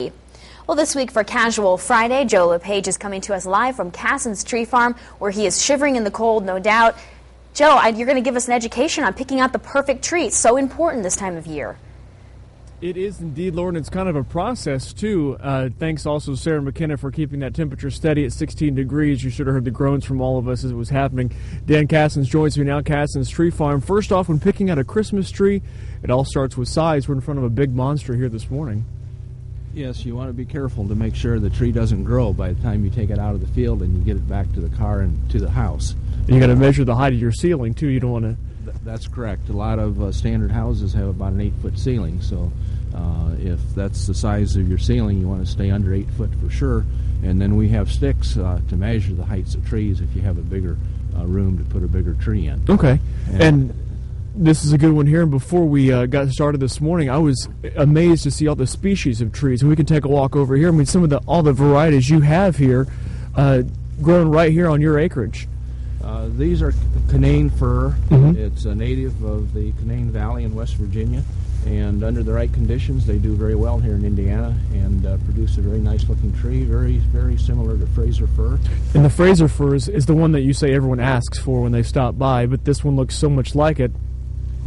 Well, this week for Casual Friday, Joe LePage is coming to us live from Cassens Tree Farm, where he is shivering in the cold, no doubt. Joe, you're going to give us an education on picking out the perfect tree. It's so important this time of year. It is indeed, Lauren. It's kind of a process, too. Thanks also, Sarah McKenna, for keeping that temperature steady at 16 degrees. You should have heard the groans from all of us as it was happening. Dan Cassens joins me now, Cassens Tree Farm. First off, when picking out a Christmas tree, it all starts with size. We're in front of a big monster here this morning. Yes, you want to be careful to make sure the tree doesn't grow by the time you take it out of the field and you get it back to the car and to the house. And you got to measure the height of your ceiling, too. You don't want to... That's correct. A lot of standard houses have about an 8-foot ceiling, so if that's the size of your ceiling, you want to stay under 8 foot for sure. And then we have sticks to measure the heights of trees if you have a bigger room to put a bigger tree in. Okay. And this is a good one here. And before we got started this morning, I was amazed to see all the species of trees. And we can take a walk over here. I mean, some of all the varieties you have here grown right here on your acreage. These are Canaan fir. Mm-hmm. It's a native of the Canaan Valley in West Virginia, and under the right conditions they do very well here in Indiana and produce a very nice looking tree, very, very similar to Fraser fir. And the Fraser fir is the one that you say everyone asks for when they stop by, but this one looks so much like it.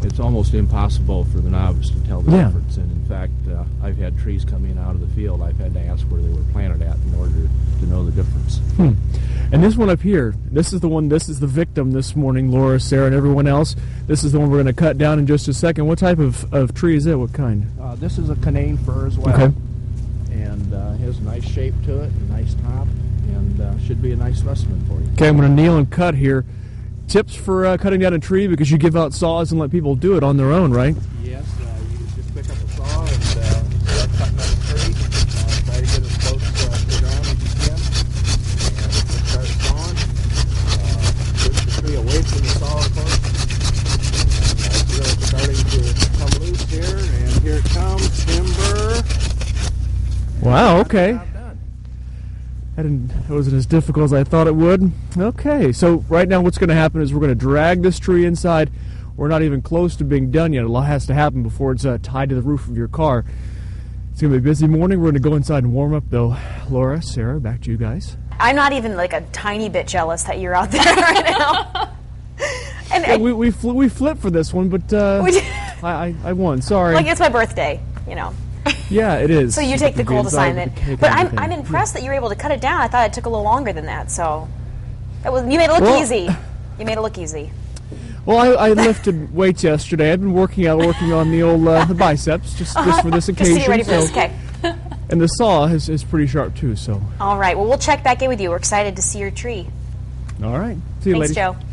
It's almost impossible for the novice to tell the difference, and in fact I've had trees come in out of the field. I've had to ask where they were planted at in order to know the difference. And this one up here, this is the victim this morning, Laura, Sarah, and everyone else. This is the one we're going to cut down in just a second. What type of tree is it? What kind? This is a Canaan fir as well. Okay. And has a nice shape to it, a nice top, and should be a nice specimen for you. Okay, I'm going to kneel and cut here. Tips for cutting down a tree, because you give out saws and let people do it on their own, right? Yes, you just pick up a saw and start cutting up a tree. Try to get as close to the ground as you can. And just start sawing. Push the tree away from the saw, of course. And I feel it's starting to come loose here. And here it comes, timber. Wow, okay. That wasn't as difficult as I thought it would. Okay, so right now what's going to happen is we're going to drag this tree inside. We're not even close to being done yet. A lot has to happen before it's tied to the roof of your car. It's going to be a busy morning. We're going to go inside and warm up, though. Laura, Sarah, back to you guys. I'm not even like a tiny bit jealous that you're out there right now. And yeah, we flipped for this one, but I won. Sorry. Like, it's my birthday, you know. Yeah, it is. So you take the cold assignment. But I'm impressed that you were able to cut it down. I thought it took a little longer than that. So you made it look easy. You made it look easy. Well, I lifted weights yesterday. I've been working on the old the biceps just for this occasion. Just to get ready for this. Okay. And the saw is pretty sharp too. So. All right. Well, we'll check back in with you. We're excited to see your tree. All right. See you, ladies. Thanks, Joe.